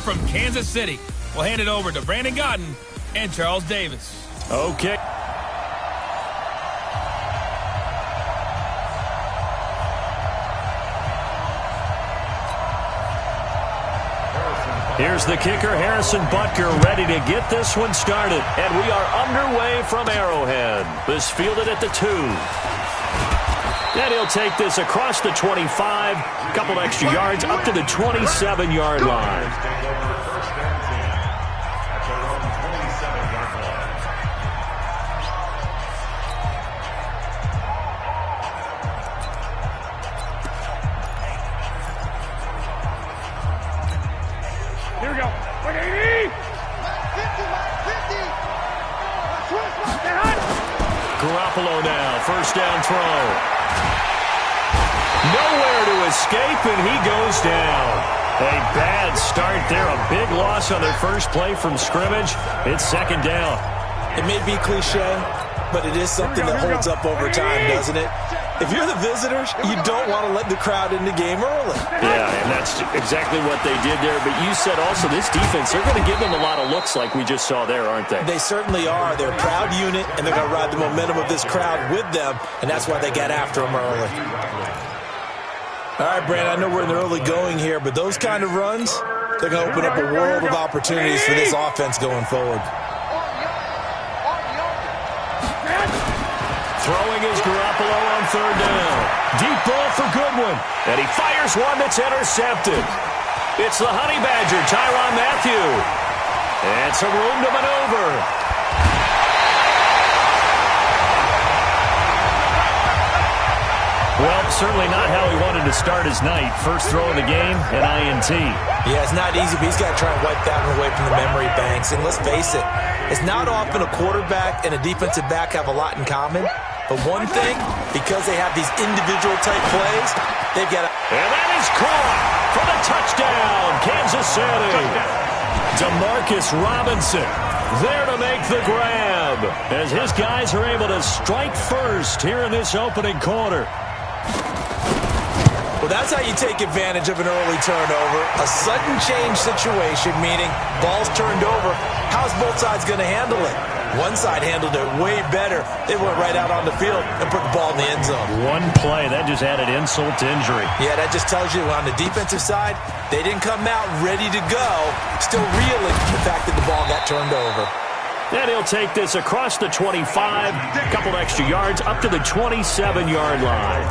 from Kansas City. We'll hand it over to Brandon Godden and Charles Davis. Okay. Here's the kicker, Harrison Butker, ready to get this one started. And we are underway from Arrowhead. This fielded at the 2. And he'll take this across the 25, a couple extra yards, up to the 27-yard line. Here we go. 180. 50. Garoppolo now, first down throw. Nowhere to escape, and he goes down. A bad start there, a big loss on their first play from scrimmage. It's second down. It may be cliche, but it is something that holds up over time, doesn't it? If you're the visitors, you don't want to let the crowd in the game early. Yeah, and that's exactly what they did there. But you said also this defense, they're going to give them a lot of looks like we just saw there, aren't they? They certainly are. They're a proud unit, and they're going to ride the momentum of this crowd with them, and that's why they got after them early. All right, Brandon, I know we're in the early going here, but those kind of runs, they're going to open up a world of opportunities for this offense going forward. Throwing is Garoppolo on third down. Deep ball for Goodwin. And he fires one that's intercepted. It's the Honey Badger, Tyrann Mathieu. And some room to maneuver. Well, certainly not how he wanted to start his night. First throw of the game, an INT. Yeah, it's not easy, but he's got to try and wipe that one away from the memory banks. And let's face it, it's not often a quarterback and a defensive back have a lot in common. But one thing, because they have these individual type plays, they've got to... And that is caught for the touchdown, Kansas City. Demarcus Robinson there to make the grab as his guys are able to strike first here in this opening quarter. Well, that's how you take advantage of an early turnover. A sudden change situation, meaning ball's turned over. How's both sides going to handle it? One side handled it way better. They went right out on the field and put the ball in the end zone. One play, that just added insult to injury. Yeah, that just tells you on the defensive side, they didn't come out ready to go, still reeling the fact that the ball got turned over. And he'll take this across the 25, a couple extra yards, up to the 27-yard line.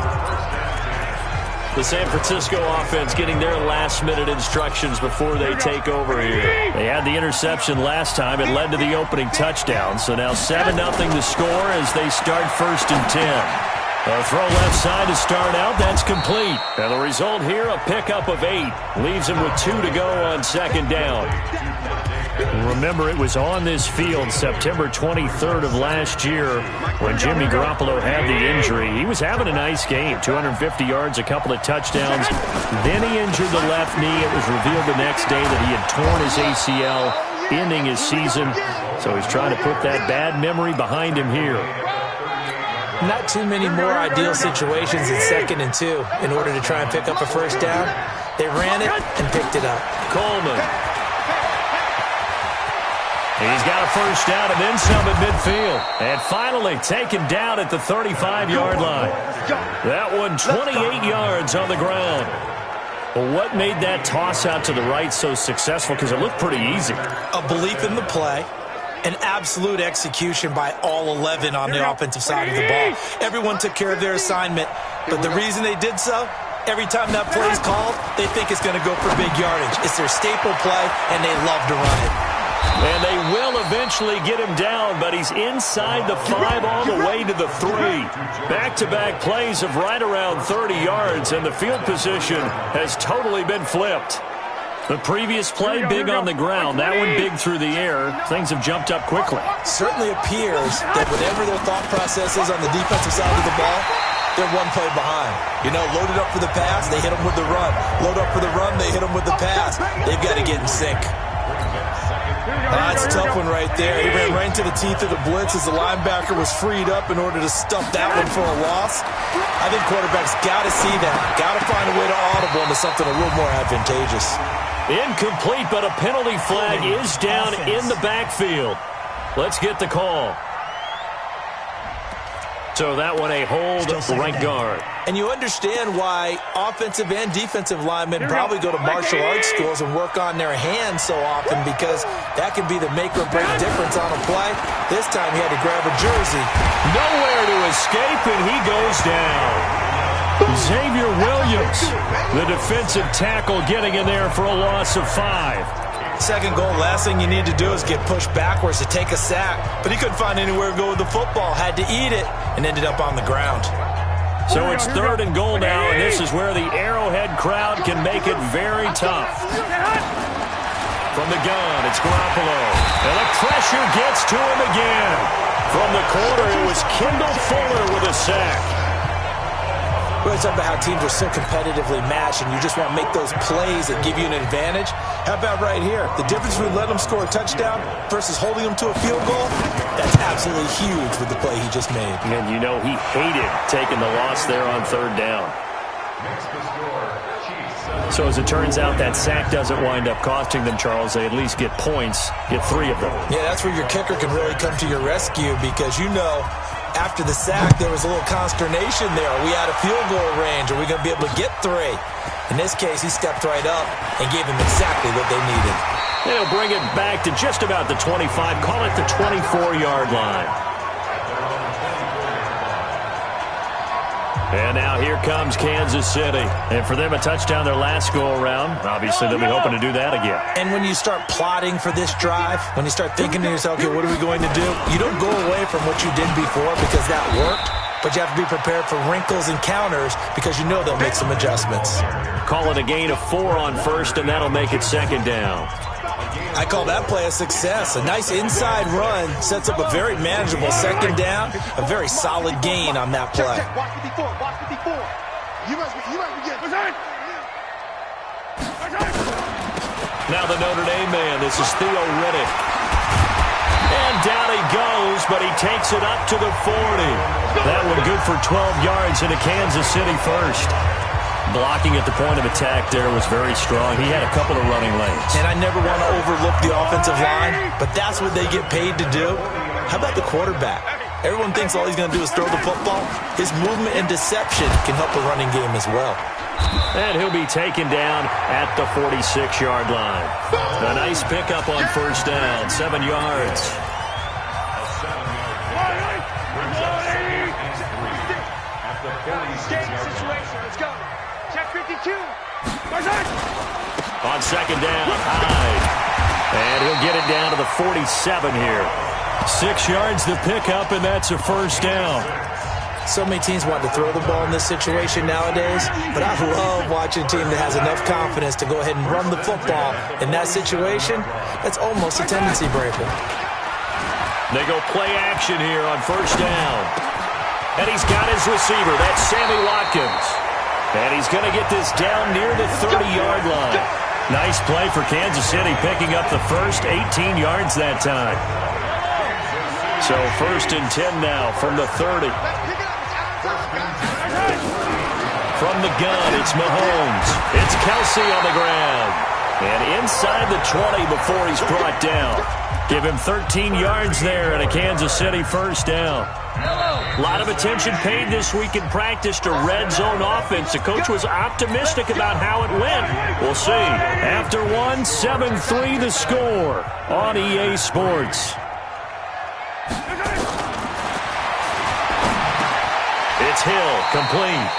The San Francisco offense getting their last-minute instructions before they take over here. They had the interception last time. It led to the opening touchdown. So now 7-0 to score as they start first and 10. A throw left side to start out. That's complete. And the result here, a pickup of 8. Leaves him with 2 to go on second down. Remember, it was on this field September 23rd of last year when Jimmy Garoppolo had the injury. He was having a nice game, 250 yards, a couple of touchdowns. Then he injured the left knee. It was revealed the next day that he had torn his ACL, ending his season. So he's trying to put that bad memory behind him here. Not too many more ideal situations in 2nd and 2 in order to try and pick up a first down. They ran it and picked it up. Coleman. He's got a first down and then some at midfield. And finally taken down at the 35-yard line. That one 28 yards on the ground. Well, what made that toss out to the right so successful? Because it looked pretty easy. A belief in the play. An absolute execution by all 11 on the offensive side of the ball. Everyone took care of their assignment. But the reason they did so, every time that play is called, they think it's going to go for big yardage. It's their staple play, and they love to run it. And they will eventually get him down, but he's inside the 5 all the way to the 3. Back-to-back plays of right around 30 yards, and the field position has totally been flipped. The previous play, big on the ground. That one big through the air. Things have jumped up quickly. Certainly appears that whatever their thought process is on the defensive side of the ball, they're one play behind. You know, loaded up for the pass, they hit them with the run. Load up for the run, they hit them with the pass. They've got to get in sync. That's a tough one right there. He ran right into the teeth of the blitz as the linebacker was freed up in order to stuff that one for a loss. I think quarterbacks got to see that. Got to find a way to audible into something a little more advantageous. Incomplete, but a penalty flag is down in the backfield. Let's get the call. So that one a hold right guard. And you understand why offensive and defensive linemen probably go to martial arts schools and work on their hands so often, because that can be the make or break difference on a play. This time he had to grab a jersey. Nowhere to escape, and he goes down. Xavier Williams, the defensive tackle, getting in there for a loss of 5. Second goal, last thing you need to do is get pushed backwards to take a sack. But he couldn't find anywhere to go with the football, had to eat it, and ended up on the ground. So it's 3rd and goal now, and this is where the Arrowhead crowd can make it very tough. From the gun, it's Garoppolo. And the pressure gets to him again. From the corner, it was Kendall Fuller with a sack. We're talking about how teams are so competitively matched, and you just want to make those plays that give you an advantage. How about right here? The difference between letting them score a touchdown versus holding them to a field goal, that's absolutely huge with the play he just made. And you know he hated taking the loss there on 3rd down. So as it turns out, that sack doesn't wind up costing them, Charles. They at least get points, get 3 of them. Yeah, that's where your kicker can really come to your rescue, because you know after the sack there was a little consternation there. Are we out of field goal range? Are we going to be able to get 3? In this case, he stepped right up and gave them exactly what they needed. They'll bring it back to just about the 25, call it the 24-yard line. And now here comes Kansas City. And for them, a touchdown their last go-around. Obviously, they'll be hoping to do that again. And when you start plotting for this drive, when you start thinking to yourself, okay, what are we going to do? You don't go away from what you did before because that worked, but you have to be prepared for wrinkles and counters because you know they'll make some adjustments. Call it a gain of 4 on 1st, and that'll make it 2nd down. I call that play a success. A nice inside run sets up a very manageable 2nd down, a very solid gain on that play. Watch 54. You must be getting. Now the Notre Dame man, this is Theo Riddick. And down he goes, but he takes it up to the 40. That one good for 12 yards into Kansas City first. Blocking at the point of attack there was very strong. He had a couple of running lanes. And I never want to overlook the offensive line, but that's what they get paid to do. How about the quarterback? Everyone thinks all he's going to do is throw the football. His movement and deception can help a running game as well. And he'll be taken down at the 46-yard line. A nice pickup on 1st down, 7 yards. Let's go. Check 52. On 2nd down, Hyde. And he'll get it down to the 47 here. 6 yards the pickup, and that's a 1st down. So many teams want to throw the ball in this situation nowadays, but I love watching a team that has enough confidence to go ahead and run the football. In that situation, that's almost a tendency breaker. They go play action here on 1st down. And he's got his receiver. That's Sammy Watkins. And he's going to get this down near the 30-yard line. Nice play for Kansas City, picking up the first 18 yards that time. So 1st and 10 now from the 30. From the gun, it's Mahomes. It's Kelsey on the ground. And inside the 20 before he's brought down. Give him 13 yards there and a Kansas City 1st down. A lot of attention paid this week in practice to red zone offense. The coach was optimistic about how it went. We'll see. After 1, 7-3 the score on EA Sports. It's Hill, complete.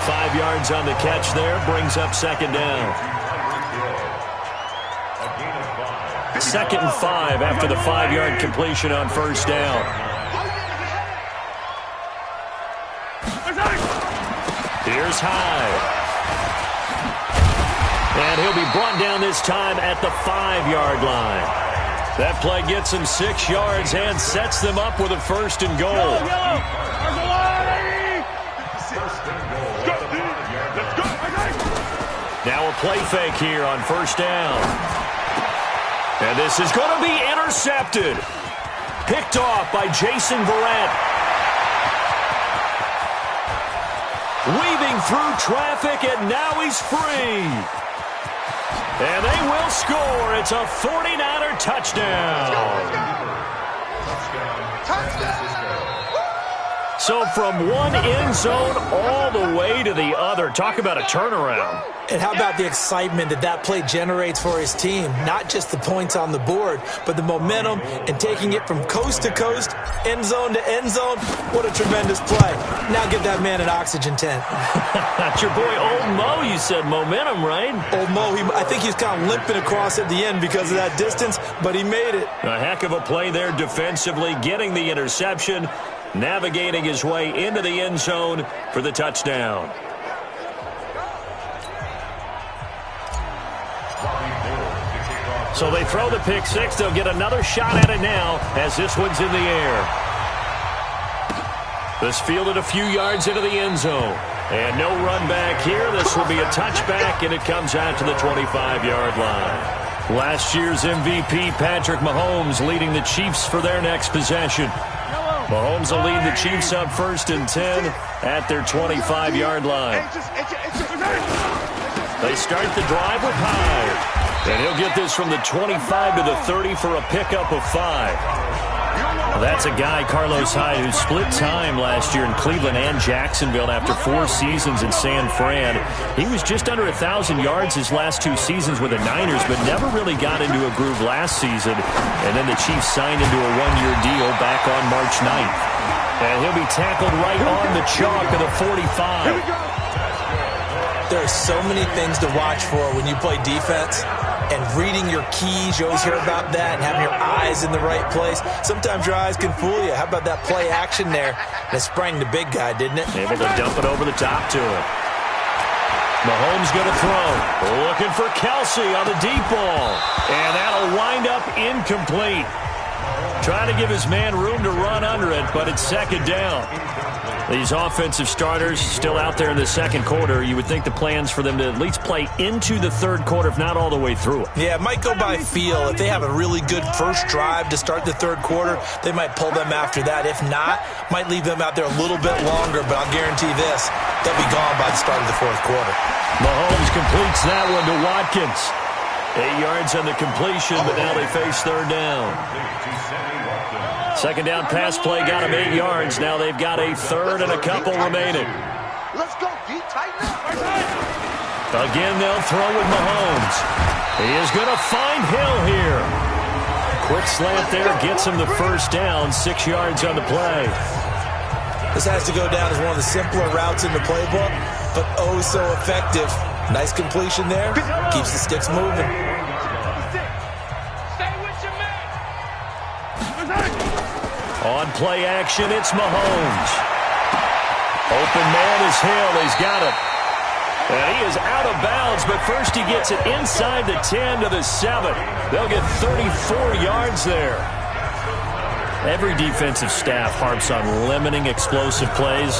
5 yards on the catch there, brings up 2nd down. 2nd and 5 after the 5-yard completion on 1st down. Here's Hyde. And he'll be brought down this time at the 5-yard line. That play gets him 6 yards and sets them up with a 1st and goal. Now a play fake here on 1st down. And this is going to be intercepted. Picked off by Jason Verrett. Weaving through traffic, and now he's free. And they will score. It's a 49er touchdown. So from one end zone all the way to the other. Talk about a turnaround. And how about the excitement that play generates for his team? Not just the points on the board, but the momentum and taking it from coast to coast, end zone to end zone. What a tremendous play. Now give that man an oxygen tent. That's your boy Old Mo, you said. Momentum, right? Old Mo, I think he's kind of limping across at the end because of that distance, but he made it. A heck of a play there defensively, getting the interception, navigating his way into the end zone for the touchdown. So they throw the pick six. They'll get another shot at it now as this one's in the air. This fielded a few yards into the end zone. And no run back here. This will be a touchback, and it comes out to the 25-yard line. Last year's MVP, Patrick Mahomes, leading the Chiefs for their next possession. Mahomes will lead the Chiefs up 1st and 10 at their 25-yard line. They start the drive with Hyde. And he'll get this from the 25 to the 30 for a pickup of 5. That's a guy, Carlos Hyde, who split time last year in Cleveland and Jacksonville after 4 seasons in San Fran. He was just under 1,000 yards his last 2 seasons with the Niners, but never really got into a groove last season. And then the Chiefs signed into a 1-year deal back on March 9th. And he'll be tackled right on the chalk of the 45. There are so many things to watch for when you play defense. And reading your keys, you always hear about that, and having your eyes in the right place. Sometimes your eyes can fool you. How about that play action there? That sprang the big guy, didn't it? Able to dump it over the top to him. Mahomes going to throw. Looking for Kelsey on the deep ball. And that'll wind up incomplete. Trying to give his man room to run under it, but it's 2nd down. These offensive starters still out there in the 2nd quarter. You would think the plans for them to at least play into the 3rd quarter, if not all the way through it. Yeah, it might go by feel. If they have a really good first drive to start the 3rd quarter, they might pull them after that. If not, might leave them out there a little bit longer, but I'll guarantee this, they'll be gone by the start of the 4th quarter. Mahomes completes that one to Watkins. 8 yards on the completion, but now they face 3rd down. 2nd down pass play got him 8 yards. Now they've got a 3rd and a couple remaining. Let's go. Tighten up. Again, they'll throw with Mahomes. He is going to find Hill here. Quick slant there gets him the 1st down. 6 yards on the play. This has to go down as one of the simpler routes in the playbook, but oh so effective. Nice completion there. Keeps the sticks moving. On play action, it's Mahomes. Open man is Hill. He's got it. And he is out of bounds, but first he gets it inside the 10 to the 7. They'll get 34 yards there. Every defensive staff harps on limiting explosive plays.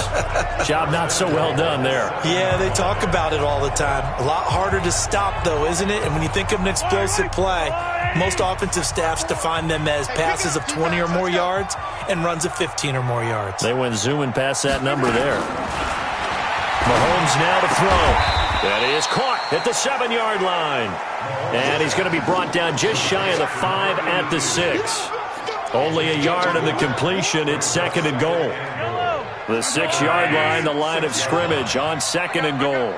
Job not so well done there. Yeah, they talk about it all the time. A lot harder to stop, though, isn't it? And when you think of an explosive play, most offensive staffs define them as passes of 20 or more yards and runs of 15 or more yards. They went zooming past that number there. Mahomes now to throw. That is caught at the 7-yard line. And he's going to be brought down just shy of the 5 at the 6. Only a yard in the completion. It's 2nd and goal. The 6-yard line, the line of scrimmage on 2nd and goal.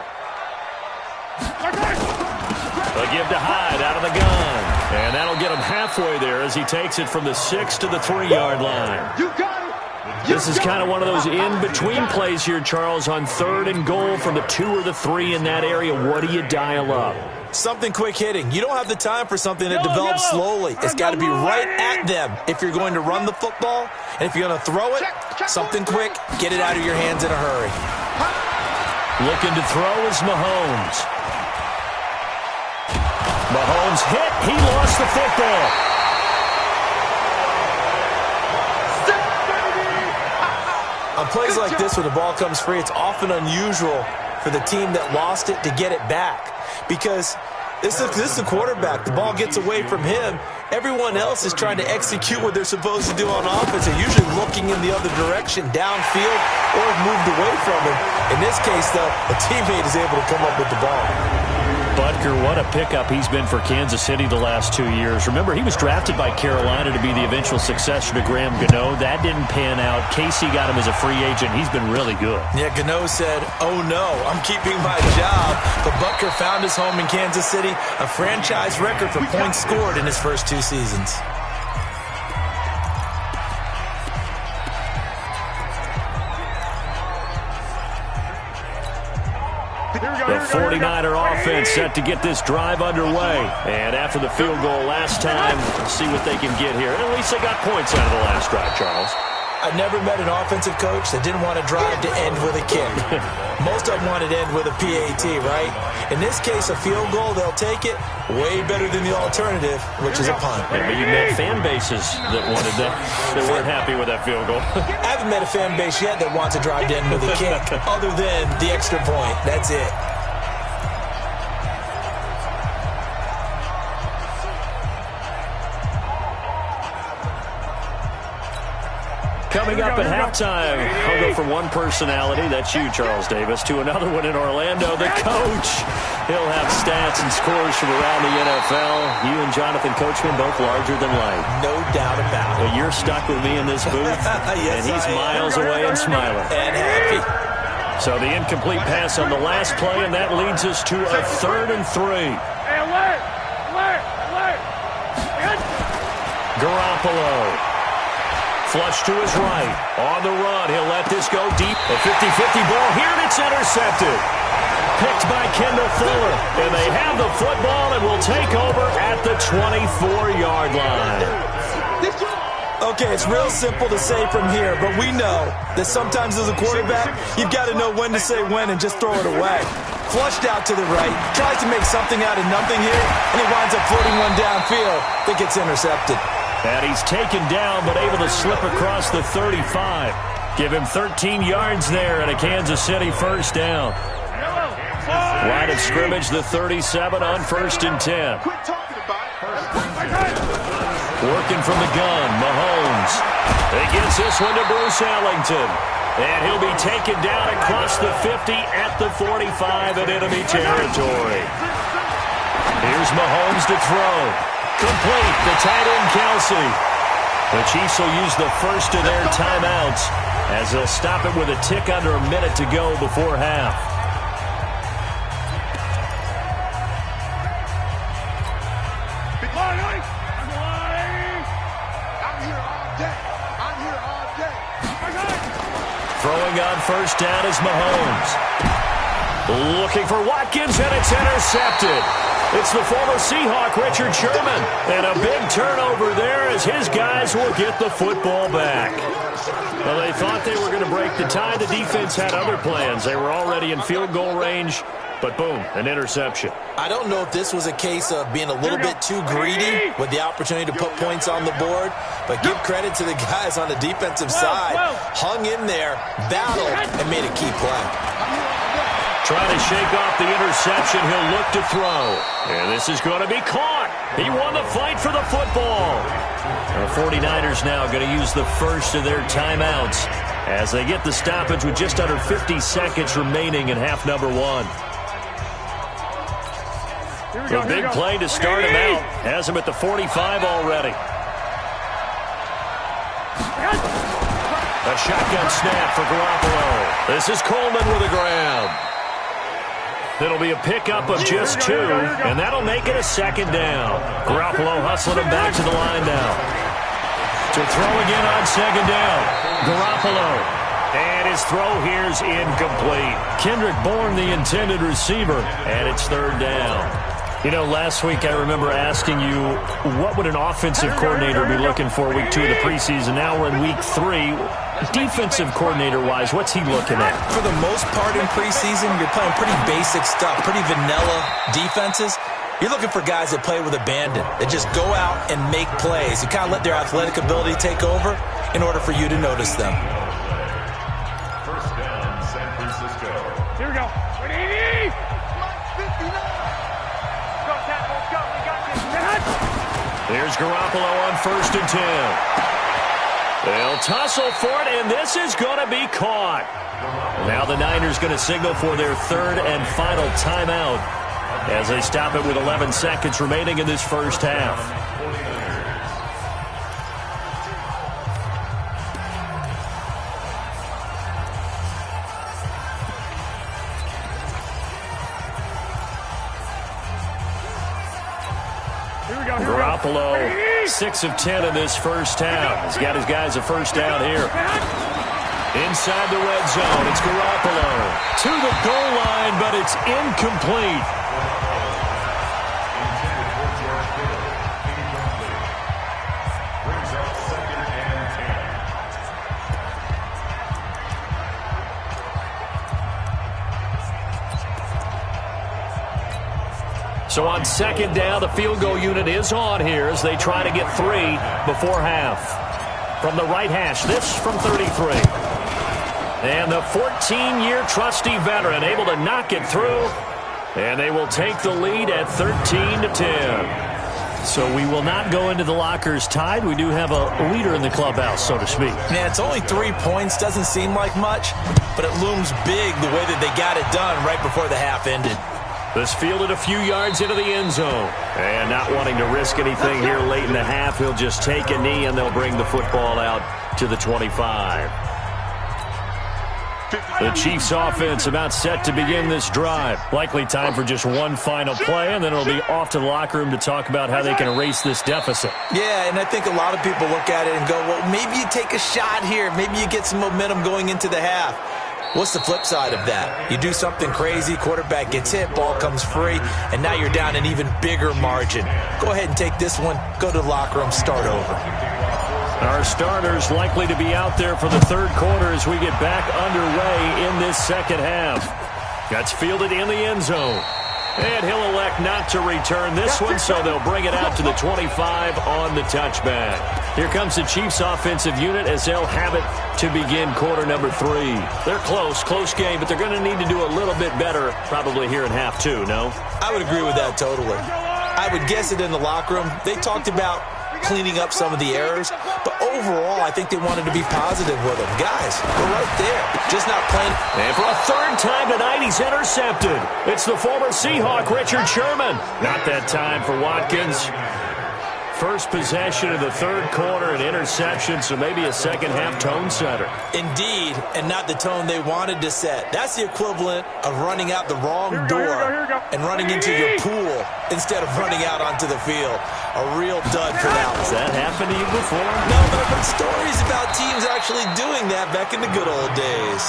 A give to Hyde out of the gun. And that'll get him halfway there as he takes it from the 6 to the 3-yard line. This is kind of one of those in-between plays here, Charles, on 3rd and goal from the 2 or the 3 in that area. What do you dial up? Something quick hitting. You don't have the time for something that develops slowly. It's got to be right at them if you're going to run the football. And if you're going to throw it, something quick, get it out of your hands in a hurry. Looking to throw is Mahomes. Mahomes hit. He lost the football. On plays like this, when the ball comes free, it's often unusual for the team that lost it to get it back. Because This is the quarterback. The ball gets away from him. Everyone else is trying to execute what they're supposed to do on offense. They're usually looking in the other direction, downfield, or have moved away from him. In this case, though, a teammate is able to come up with the ball. Butker, what a pickup he's been for Kansas City the last 2 years. Remember, he was drafted by Carolina to be the eventual successor to Graham Gano. That didn't pan out. Casey got him as a free agent. He's been really good. Yeah, Gano said, "Oh no, I'm keeping my job." But Butker found his home in Kansas City, a franchise record for points scored in his first 2 seasons. The 49er offense set to get this drive underway. And after the field goal last time, we'll see what they can get here. At least they got points out of the last drive, Charles. I've never met an offensive coach that didn't want to drive to end with a kick. Most of them wanted to end with a PAT, right? In this case, a field goal, they'll take it. Way better than the alternative, which is a punt. Yeah, but you met fan bases that wanted that, that weren't happy with that field goal. I haven't met a fan base yet that wants to drive to end with a kick, other than the extra point. That's it. Coming up at halftime, I'll go from one personality, that's you, Charles Davis, to another one in Orlando, the coach. He'll have stats and scores from around the NFL. You and Jonathan Coachman, both larger than life. No doubt about it. But you're stuck with me in this booth, yes, and he's miles away and smiling. And happy. So the incomplete pass on the last play, and that leads us to a 3rd and 3. Hey, alert! Garoppolo. Flush to his right. On the run. He'll let this go deep. A 50-50 ball here, and it's intercepted. Picked by Kendall Fuller. And they have the football and will take over at the 24-yard line. Okay, it's real simple to say from here, but we know that sometimes as a quarterback, you've got to know when to say when and just throw it away. Flushed out to the right, tries to make something out of nothing here, and he winds up floating one downfield that gets intercepted. And he's taken down, but able to slip across the 35. Give him 13 yards there and a Kansas City first down. Line of scrimmage, the 37 on 1st and 10. Working from the gun, Mahomes. He gets this one to Bruce Ellington. And he'll be taken down across the 50 at the 45 in enemy territory. Here's Mahomes to throw. Complete, the tight end, Kelsey. The Chiefs will use the first of their timeouts as they'll stop it with a tick under a minute to go before half. Throwing on first down is Mahomes. Looking for Watkins, and it's intercepted. It's the former Seahawk, Richard Sherman. And a big turnover there as his guys will get the football back. Well, they thought they were going to break the tie. The defense had other plans. They were already in field goal range, but boom, an interception. I don't know if this was a case of being a little bit too greedy with the opportunity to put points on the board, but give credit to the guys on the defensive side. Hung in there, battled, and made a key play. Trying to shake off the interception. He'll look to throw. And this is going to be caught. He won the fight for the football. The 49ers now going to use the first of their timeouts as they get the stoppage with just under 50 seconds remaining in half number 1. A big play to start him out. Has him at the 45 already. A shotgun snap for Garoppolo. This is Coleman with the grab. It'll be a pickup of just 2, and that'll make it a 2nd down. Garoppolo hustling him back to the line now. To throw again on 2nd down. Garoppolo. And his throw here's incomplete. Kendrick Bourne, the intended receiver, and it's 3rd down. You know, last week I remember asking you, what would an offensive coordinator be looking for week 2 of the preseason? Now we're in week 3. Defensive coordinator-wise, what's he looking at? For the most part in preseason, you're playing pretty basic stuff, pretty vanilla defenses. You're looking for guys that play with abandon, that just go out and make plays. You kind of let their athletic ability take over in order for you to notice them. First down, San Francisco. Here we go. 180! Here's Garoppolo on 1st and 10. They'll tussle for it, and this is going to be caught. Now the Niners going to signal for their 3rd and final timeout as they stop it with 11 seconds remaining in this first half. Garoppolo, 6 of 10 in this first half. He's got his guys a first down here. Inside the red zone, it's Garoppolo to the goal line, but it's incomplete. So on 2nd down, the field goal unit is on here as they try to get 3 before half. From the right hash, this from 33. And the 14-year trusty veteran able to knock it through. And they will take the lead at 13-10. So we will not go into the lockers tied. We do have a leader in the clubhouse, so to speak. Yeah, it's only 3 points. Doesn't seem like much, but it looms big the way that they got it done right before the half ended. This fielded a few yards into the end zone. And not wanting to risk anything here late in the half, he'll just take a knee and they'll bring the football out to the 25. The Chiefs offense about set to begin this drive. Likely time for just one final play, and then it'll be off to the locker room to talk about how they can erase this deficit. Yeah, and I think a lot of people look at it and go, well, maybe you take a shot here. Maybe you get some momentum going into the half. What's the flip side of that? You do something crazy, quarterback gets hit, ball comes free, and now you're down an even bigger margin. Go ahead and take this one, go to the locker room, start over. Our starters likely to be out there for the 3rd quarter as we get back underway in this second half. That's fielded in the end zone. And he'll elect not to return this one, so they'll bring it out to the 25 on the touchback. Here comes the Chiefs offensive unit as they'll have it to begin quarter number 3. They're close game, but they're going to need to do a little bit better probably here in half 2, no? I would agree with that totally. I would guess it in the locker room. They talked about cleaning up some of the errors, but overall, I think they wanted to be positive with them. Guys, we're right there, just not playing. And for a 3rd time tonight, he's intercepted. It's the former Seahawk, Richard Sherman. Not that time for Watkins. First possession of the 3rd quarter, an interception, so maybe a second-half tone setter. Indeed, and not the tone they wanted to set. That's the equivalent of running out the wrong door and running into your pool instead of running out onto the field. A real dud for that one. Has that happened to you before? No, but I've heard stories about teams actually doing that back in the good old days.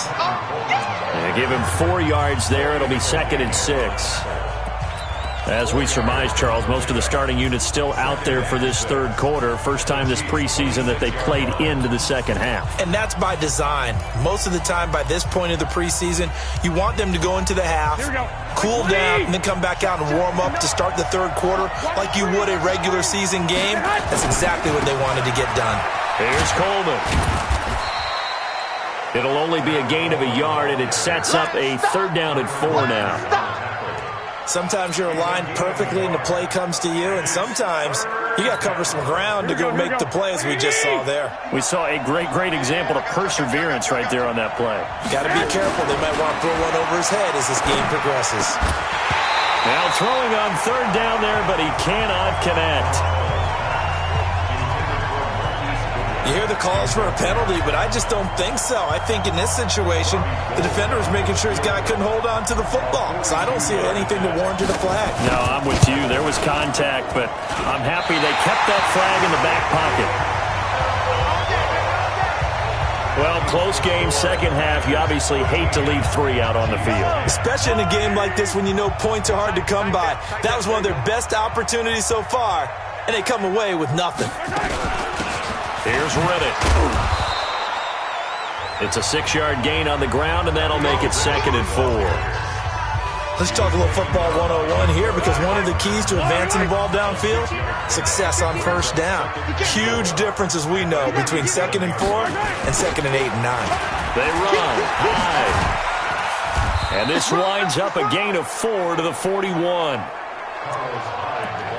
They give him 4 yards there. It'll be 2nd and 6. As we surmise, Charles, most of the starting units still out there for this 3rd quarter. First time this preseason that they played into the second half. And that's by design. Most of the time by this point of the preseason, you want them to go into the half, cool down, and then come back out and warm up to start the 3rd quarter like you would a regular season game. That's exactly what they wanted to get done. Here's Coleman. It'll only be a gain of a yard, and it sets up a 3rd down and 4 now. Sometimes you're aligned perfectly and the play comes to you, and sometimes you got to cover some ground to go make the play, as we just saw there. We saw a great example of perseverance right there on that play. Got to be careful. They might want to throw one over his head as this game progresses. Now throwing on 3rd down there, but he cannot connect. You hear the calls for a penalty, but I just don't think so. I think in this situation, the defender is making sure his guy couldn't hold on to the football. So I don't see anything to warrant a flag. No, I'm with you. There was contact, but I'm happy they kept that flag in the back pocket. Well, close game, second half. You obviously hate to leave 3 out on the field. Especially in a game like this when you know points are hard to come by. That was one of their best opportunities so far, and they come away with nothing. Here's Reddick. It's a 6-yard gain on the ground, and that'll make it 2nd and 4. Let's talk a little football 101 here, because one of the keys to advancing the ball downfield, success on 1st down. Huge difference, as we know, between 2nd and 4 and 2nd and 8 and 9. They run high. And this winds up a gain of 4 to the 41.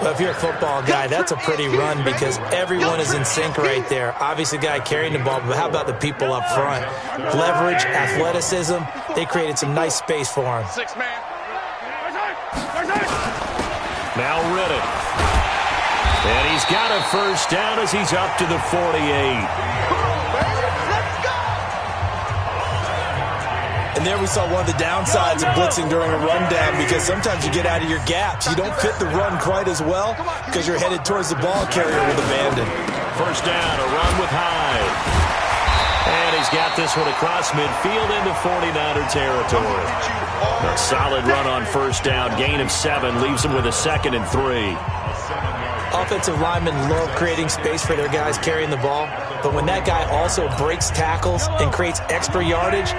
Well, if you're a football guy, that's a pretty run because everyone is in sync right there. Obviously, the guy carrying the ball, but how about the people up front? Leverage, athleticism, they created some nice space for him. Now Riddick. And he's got a first down as he's up to the 48. And there we saw one of the downsides of blitzing during a rundown because sometimes you get out of your gaps. You don't fit the run quite as well because you're headed towards the ball carrier with abandon. First down, a run with Hyde. And he's got this one across midfield into 49er territory. A solid run on first down. Gain of 7 leaves him with a 2nd and 3. Offensive linemen love creating space for their guys carrying the ball. But when that guy also breaks tackles and creates extra yardage,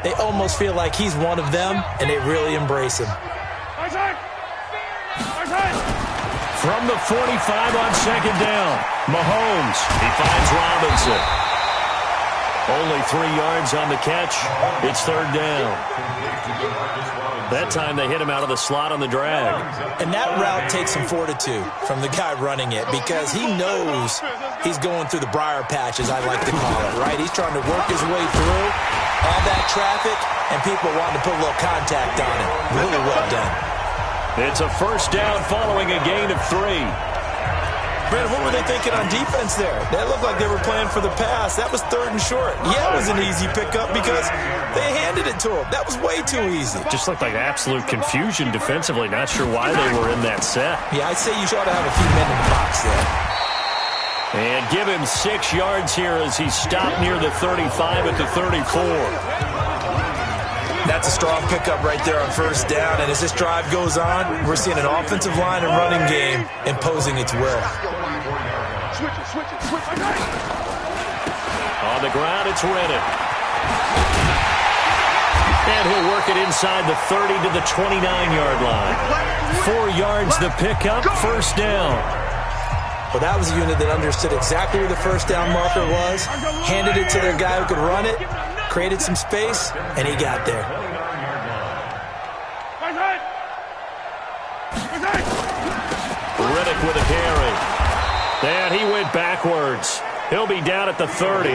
they almost feel like he's one of them, and they really embrace him. From the 45 on 2nd down, Mahomes. He finds Robinson. Only 3 yards on the catch. It's 3rd down. That time they hit him out of the slot on the drag. And that route takes some fortitude from the guy running it because he knows he's going through the briar patch, as I like to call it, right? He's trying to work his way through all that traffic, and people want to put a little contact on it. Really well done. It's a first down following a gain of 3. Brandon, what were they thinking on defense there? That looked like they were playing for the pass. That was 3rd and short. Yeah, it was an easy pickup because they handed it to him. That was way too easy. Just looked like absolute confusion defensively. Not sure why they were in that set. Yeah, I'd say you ought to have a few men in the box there. And give him 6 yards here as he stopped near the 35 at the 34. That's a strong pickup right there on first down. And as this drive goes on, we're seeing an offensive line and running game imposing its will. On the ground, it's Riddick. And he'll work it inside the 30 to the 29-yard line. 4 yards the pickup, first down. Well, that was a unit that understood exactly where the first down marker was, handed it to their guy who could run it, created some space, and he got there. Riddick with a carry. And he went backwards. He'll be down at the 30.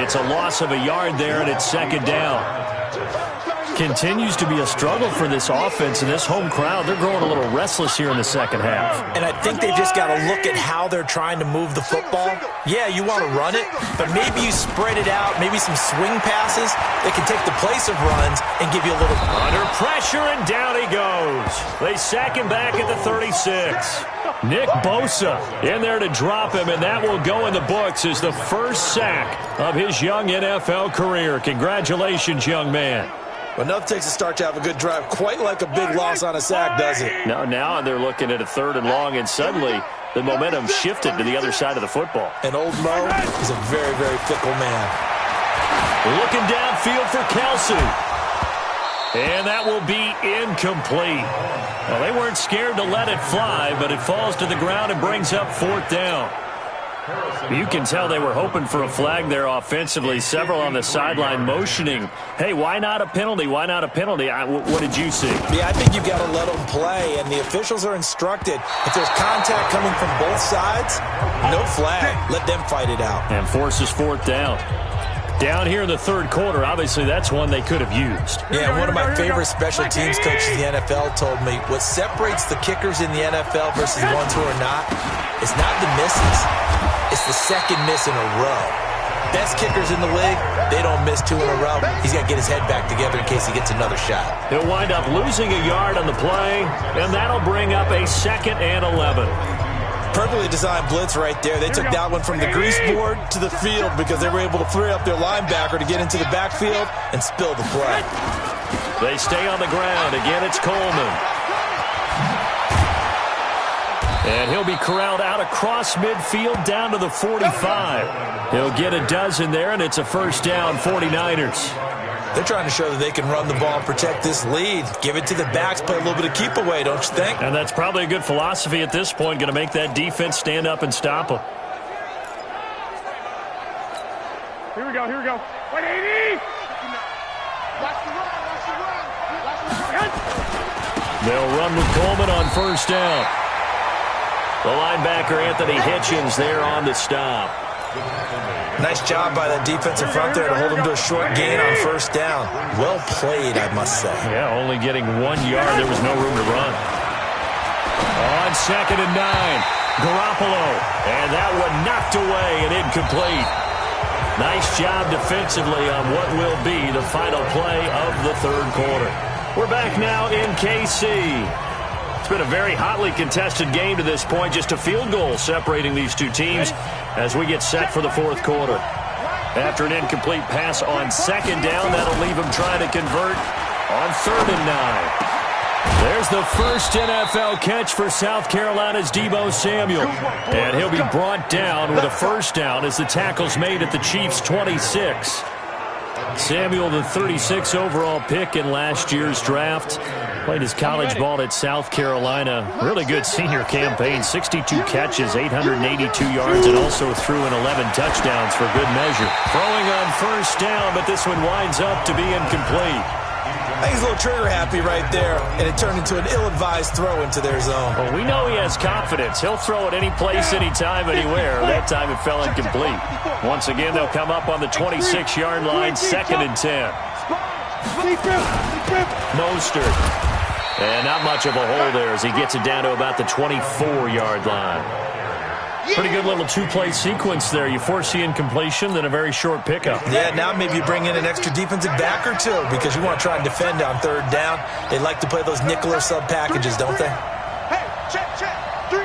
It's a loss of a yard there, and it's 2nd down. Continues to be a struggle for this offense and this home crowd. They're growing a little restless here in the second half. And I think they've just got to look at how they're trying to move the football. Yeah, you want to run it, but maybe you spread it out, maybe some swing passes that can take the place of runs and give you a little... Under pressure, and down he goes. They sack him back at the 36. Nick Bosa in there to drop him, and that will go in the books as the first sack of his young NFL career. Congratulations, young man. Well, enough takes a start to have a good drive. Quite like a big loss on a sack, does it? No, now they're looking at a 3rd and long, and suddenly the momentum shifted to the other side of the football. And old Mo is a very, very fickle man. Looking downfield for Kelsey. And that will be incomplete. Well, they weren't scared to let it fly, but it falls to the ground and brings up 4th down. You can tell they were hoping for a flag there offensively. Several on the sideline motioning, hey, why not a penalty? Why not a penalty? What did you see? Yeah, I think you've got to let them play, and the officials are instructed. If there's contact coming from both sides, no flag. Let them fight it out. And forces 4th down. Down here in the 3rd quarter, obviously that's one they could have used. Yeah, one of my favorite special teams coaches in the NFL told me what separates the kickers in the NFL versus the ones who are not, it's not the misses. It's the second miss in a row. Best kickers in the league, they don't miss 2 in a row. He's got to get his head back together in case he gets another shot. He'll wind up losing a yard on the play, and that'll bring up a 2nd and 11. Perfectly designed blitz right there. They took that one from the grease board to the field because they were able to free up their linebacker to get into the backfield and spill the play. They stay on the ground. Again, it's Coleman. And he'll be corralled out across midfield down to the 45. He'll get a dozen there, and it's a first down, 49ers. They're trying to show that they can run the ball and protect this lead. Give it to the backs, play a little bit of keep away, don't you think? And that's probably a good philosophy at this point, going to make that defense stand up and stop them. Here we go, here we go. 180! They'll run with Coleman on first down. The linebacker, Anthony Hitchens, there on the stop. Nice job by that defensive front there to hold him to a short gain on first down. Well played, I must say. Yeah, only getting 1 yard. There was no room to run. On 2nd and 9, Garoppolo. And that one knocked away and incomplete. Nice job defensively on what will be the final play of the third quarter. We're back now in KC. It's been a very hotly contested game to this point. Just a field goal separating these two teams as we get set for the fourth quarter. After an incomplete pass on 2nd down, that'll leave him trying to convert on 3rd and 9. There's the first NFL catch for South Carolina's Deebo Samuel. And he'll be brought down with a first down as the tackle's made at the Chiefs' 26. Samuel, the 36 overall pick in last year's draft. Played his college ball at South Carolina. Really good senior campaign. 62 catches, 882 yards, and also threw in 11 touchdowns for good measure. Throwing on first down, but this one winds up to be incomplete. I think he's a little trigger happy right there, and it turned into an ill-advised throw into their zone. Well, we know he has confidence. He'll throw it any place, anytime, anywhere. That time it fell incomplete. Once again, they'll come up on the 26-yard line, 2nd and 10. Mostert. And not much of a hole there as he gets it down to about the 24-yard line. Pretty good little two-play sequence there. You force the incompletion, then a very short pickup. Yeah, now maybe you bring in an extra defensive back or two because you want to try and defend on 3rd down. They like to play those nickel or sub packages, don't they? Hey, check. 3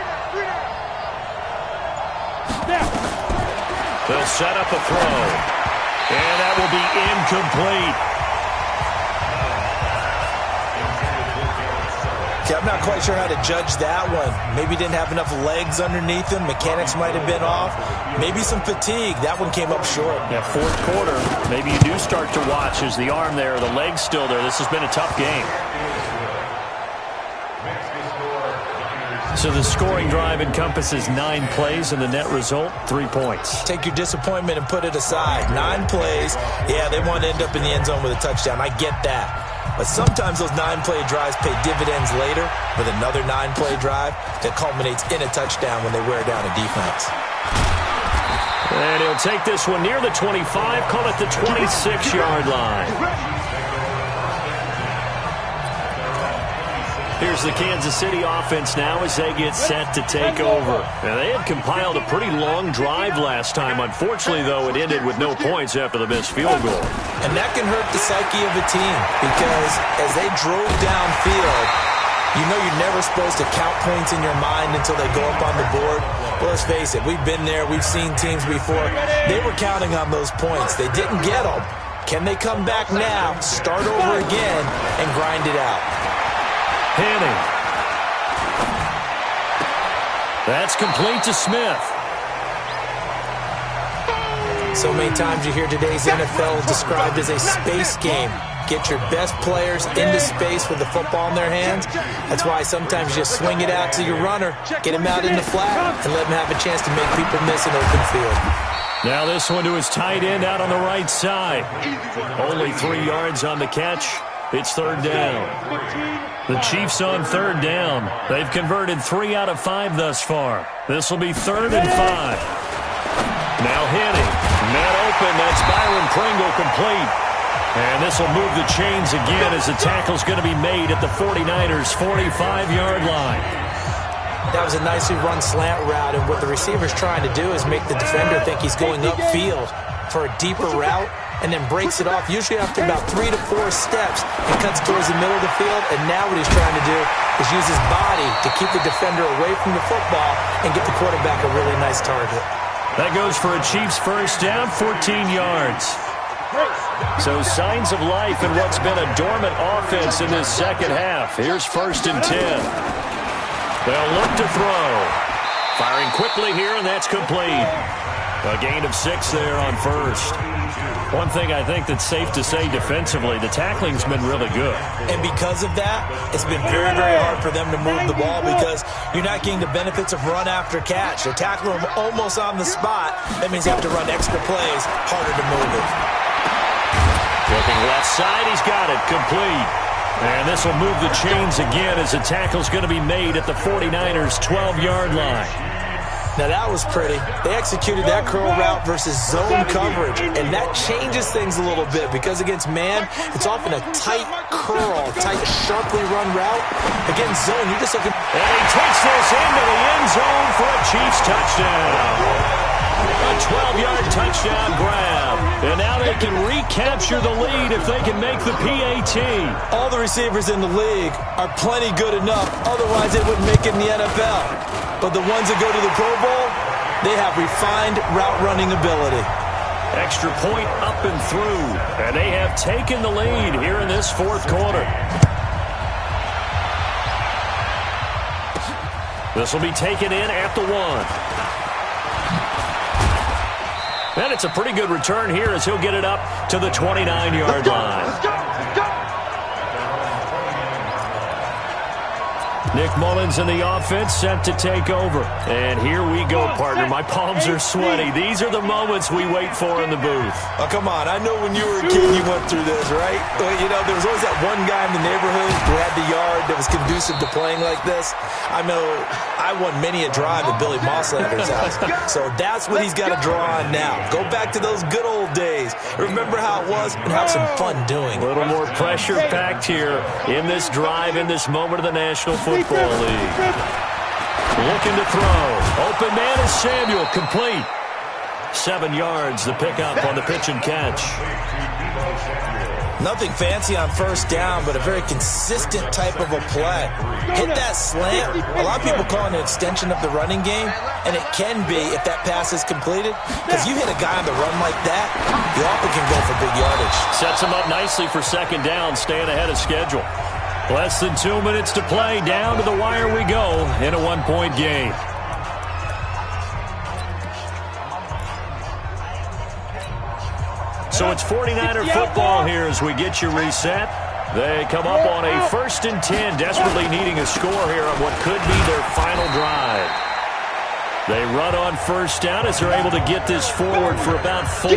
down. They'll set up a throw. And that will be incomplete. I'm not quite sure how to judge that one. Maybe didn't have enough legs underneath him. Mechanics might have been off. Maybe some fatigue. That one came up short. Yeah, fourth quarter. Maybe you do start to watch as the arm there, the leg's still there. This has been a tough game. So the scoring drive encompasses 9 plays, and the net result, 3 points. Take your disappointment and put it aside. 9 plays. Yeah, they want to end up in the end zone with a touchdown. I get that. But sometimes those 9-play drives pay dividends later with another 9-play drive that culminates in a touchdown when they wear down a defense. And he'll take this one near the 25, call it the 26-yard line. Here's the Kansas City offense now as they get set to take over. Now, they had compiled a pretty long drive last time. Unfortunately, though, it ended with no points after the missed field goal. And that can hurt the psyche of a team because as they drove downfield, you know you're never supposed to count points in your mind until they go up on the board. Well, let's face it, we've been there. We've seen teams before. They were counting on those points. They didn't get them. Can they come back now, start over again, and grind it out? Henning. That's complete to Smith. So many times you hear today's NFL described as a space game. Get your best players into space with the football in their hands. That's why sometimes you just swing it out to your runner, get him out in the flat, and let him have a chance to make people miss an open field. Now this one to his tight end out on the right side. Only 3 yards on the catch. It's 3rd down. The Chiefs on 3rd down. They've converted 3 out of 5 thus far. This will be 3rd and 5. Now Henning. Net open. That's Byron Pringle complete. And this will move the chains again as the tackle's going to be made at the 49ers' 45-yard line. That was a nicely run slant route, and what the receiver's trying to do is make the defender think he's going upfield for a deeper route, and then breaks it off, usually after about 3 to 4 steps, and cuts towards the middle of the field. And now what he's trying to do is use his body to keep the defender away from the football and get the quarterback a really nice target. That goes for a Chiefs first down, 14 yards. So signs of life in what's been a dormant offense in this second half. Here's 1st and 10. They'll look to throw. Firing quickly here, and that's complete. A gain of 6 there on first. One thing I think that's safe to say defensively, the tackling's been really good. And because of that, it's been very, very hard for them to move the ball because you're not getting the benefits of run after catch. They're tackling them almost on the spot. That means you have to run extra plays, harder to move it. Looking left side, he's got it, complete. And this will move the chains again as the tackle's going to be made at the 49ers' 12-yard line. Now that was pretty. They executed that curl route versus zone coverage, and that changes things a little bit because against man, it's often a tight curl, tight, sharply run route. Against zone, you're just looking. And he takes this into the end zone for a Chiefs touchdown. A 12-yard touchdown grab. And now they can recapture the lead if they can make the PAT. All the receivers in the league are plenty good enough. Otherwise, they wouldn't make it in the NFL. But the ones that go to the Pro Bowl, they have refined route running ability. Extra point up and through. And they have taken the lead here in this fourth quarter. This will be taken in at the 1. And it's a pretty good return here as he'll get it up to the 29-yard line. Let's go. Let's go. Nick Mullins in the offense set to take over. And here we go, partner. My palms are sweaty. These are the moments we wait for in the booth. Oh, come on. I know when you were a kid you went through this, right? You know, there was always that one guy in the neighborhood who had the yard that was conducive to playing like this. I know I won many a drive at Billy Mosslander's house. So that's what he's got to draw on now. Go back to those good old days. Remember how it was and have some fun doing it. A little more pressure packed here in this drive, in this moment of the National Football League. Looking to throw. Open man is Samuel. Complete. 7 yards, the pickup on the pitch and catch. Nothing fancy on first down, but a very consistent type of a play. Hit that slant. A lot of people call it an extension of the running game, and it can be if that pass is completed. Because you hit a guy on the run like that, you often can go for big yardage. Sets him up nicely for second down, staying ahead of schedule. Less than 2 minutes to play. Down to the wire we go in a 1-point game. So it's 49er football here as we get you reset. They come up on a 1st and 10, desperately needing a score here on what could be their final drive. They run on first down as they're able to get this forward for about 4.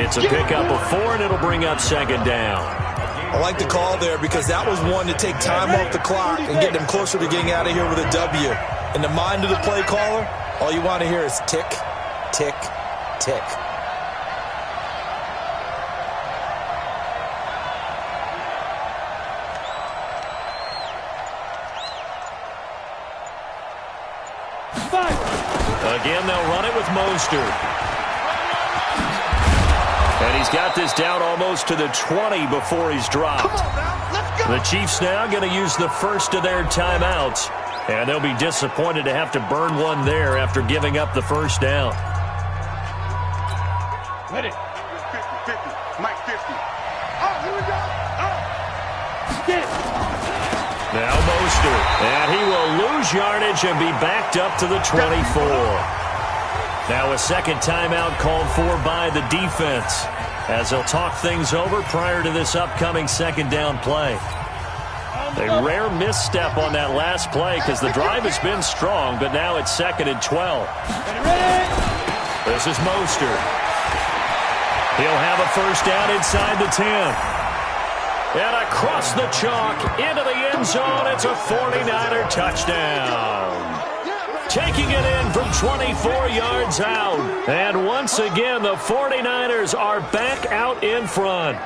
It's a pickup of 4, and it'll bring up second down. I like the call there because that was one to take time off the clock and get them closer to getting out of here with a W. In the mind of the play caller, all you want to hear is tick, tick, tick. Again, they'll run it with Mostert. And he's got this down almost to the 20 before he's dropped. The Chiefs now going to use the first of their timeouts. And they'll be disappointed to have to burn one there after giving up the first down. Let it. 50-50. Mike 50. Oh, here we go. Oh. Get it. Now Mostert. And he will lose yardage and be backed up to the 24. Now a second timeout called for by the defense as they'll talk things over prior to this upcoming second down play. A rare misstep on that last play because the drive has been strong, but now it's 2nd and 12. This is Mostert. He'll have a first down inside the 10. And across the chalk into the end zone, it's a 49er touchdown. Taking it in from 24 yards out. And once again, the 49ers are back out in front.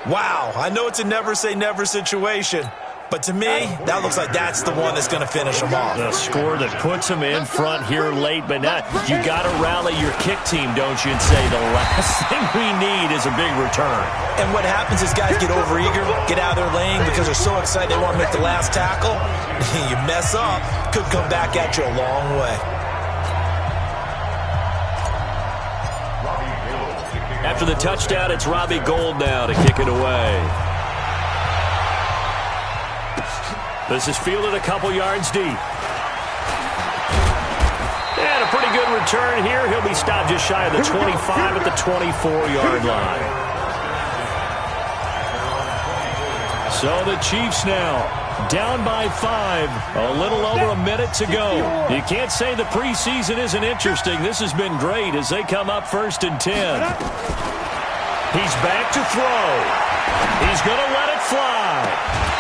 Wow, I know it's a never-say-never situation, but to me, that looks like that's the one that's going to finish them off. The score that puts them in front here late, but not. You got to rally your kick team, don't you, and say the last thing we need is a big return. And what happens is guys get overeager, get out of their lane because they're so excited they want to make the last tackle. You mess up, could come back at you a long way. After the touchdown, it's Robbie Gould now to kick it away. This is fielded a couple yards deep. And a pretty good return here. He'll be stopped just shy of the 25 at the 24-yard line. So the Chiefs now down by 5. A little over a minute to go. You can't say the preseason isn't interesting. This has been great as they come up 1st and 10. He's back to throw. He's going to let it fly.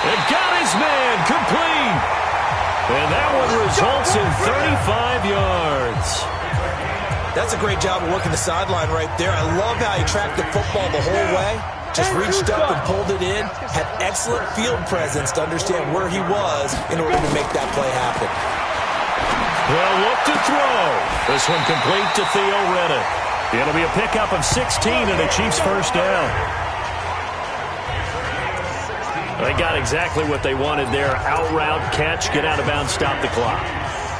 It got his man complete. And that one results in 35 yards. That's a great job of working the sideline right there. I love how he tracked the football the whole way. Just reached up and pulled it in. Had excellent field presence to understand where he was in order to make that play happen. They'll look to throw. This one complete to Theo Riddick. It'll be a pickup of 16 and a Chiefs first down. They got exactly what they wanted there. Out route, catch, get out of bounds, stop the clock.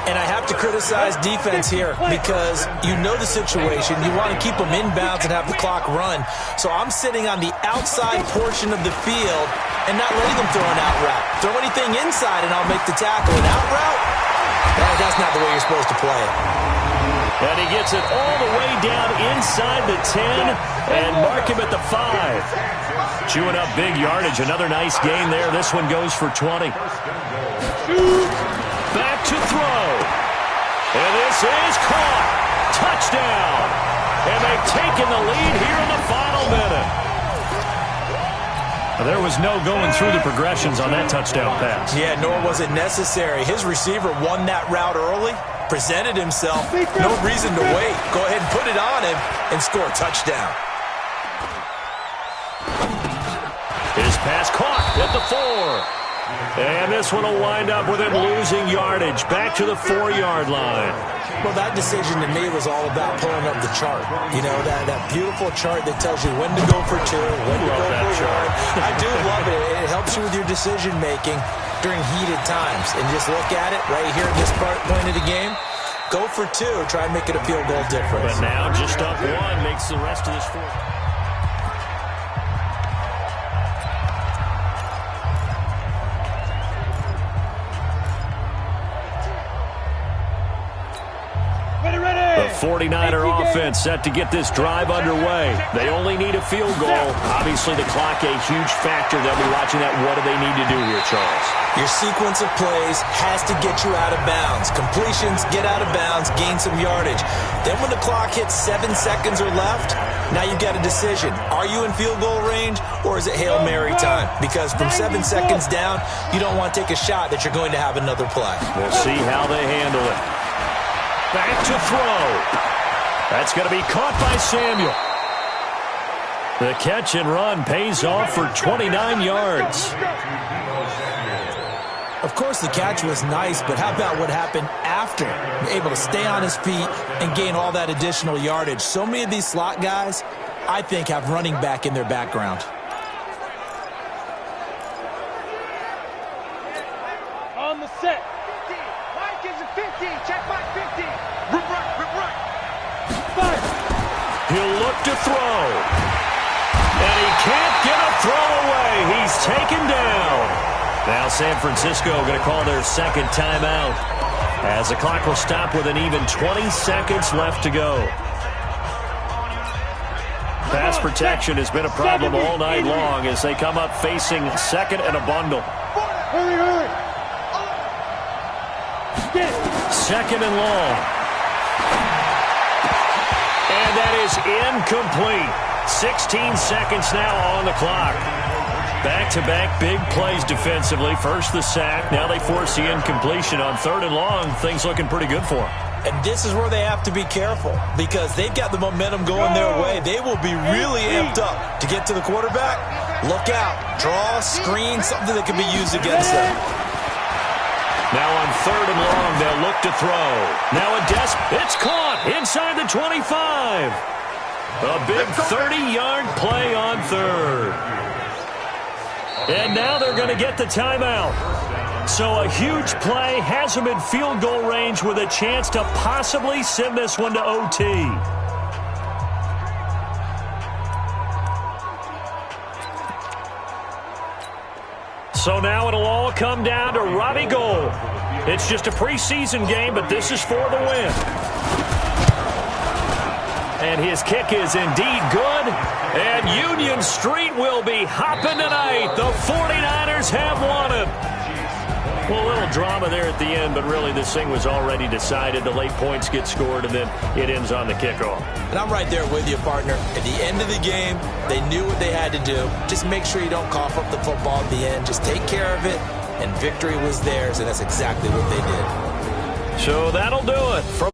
And I have to criticize defense here because you know the situation. You want to keep them inbounds and have the clock run. So I'm sitting on the outside portion of the field and not letting them throw an out route. Throw anything inside and I'll make the tackle. An out route? That's not the way you're supposed to play it. And he gets it all the way down inside the 10 and mark him at the 5. Chewing up big yardage. Another nice gain there. This one goes for 20. Back to throw. And this is caught. Touchdown. And they've taken the lead here in the final minute. There was no going through the progressions on that touchdown pass. Yeah, nor was it necessary. His receiver won that route early, presented himself. No reason to wait. Go ahead and put it on him and score a touchdown. His pass caught at the 4. And this one will wind up with him losing yardage. Back to the 4-yard line. Well, that decision to me was all about pulling up the chart. You know, that beautiful chart that tells you when to go for 2, when to go for 1. I do love it. It helps you with your decision-making during heated times. And just look at it right here at this point of the game. Go for 2. Try and make it a field goal difference. But now just up 1 makes the rest of this 4. The 49er offense set to get this drive underway. They only need a field goal. Obviously, the clock a huge factor. They'll be watching that. What do they need to do here, Charles? Your sequence of plays has to get you out of bounds. Completions, get out of bounds, gain some yardage. Then when the clock hits 7 seconds or left, now you've got a decision. Are you in field goal range or is it Hail Mary time? Because from 7 seconds down, you don't want to take a shot that you're going to have another play. We'll see how they handle it. Back to throw. That's going to be caught by Samuel. The catch and run pays off for 29 yards. Of course, the catch was nice, but how about what happened after? Able to stay on his feet and gain all that additional yardage. So many of these slot guys, I think, have running back in their background. On the set. 50. Mike is a 50. Check Mike 50. Rip right, rip right. 5. He'll look to throw. And he can't get a throw away. He's taken down. Now San Francisco going to call their second timeout as the clock will stop with an even 20 seconds left to go. Pass protection has been a problem all night long as they come up facing second and a bundle. Hurry, hurry. Second and long. And that is incomplete. 16 seconds now on the clock. Back-to-back big plays defensively. First the sack. Now they force the incompletion on third and long. Things looking pretty good for them. And this is where they have to be careful because they've got the momentum going their way. They will be really amped up to get to the quarterback. Look out. Draw, screen, something that can be used against them. Now on third and long, they'll look to throw. Now it's caught inside the 25. A big 30-yard play on third. And now they're going to get the timeout. So a huge play has them in field goal range with a chance to possibly send this one to OT. So now it'll all come down to Robbie Gould. It's just a preseason game, but this is for the win. And his kick is indeed good. And Union Street will be hopping tonight. The 49ers have won it. Well, a little drama there at the end, but really this thing was already decided. The late points get scored, and then it ends on the kickoff. And I'm right there with you, partner. At the end of the game, they knew what they had to do. Just make sure you don't cough up the football at the end. Just take care of it, and victory was theirs, and that's exactly what they did. So that'll do it.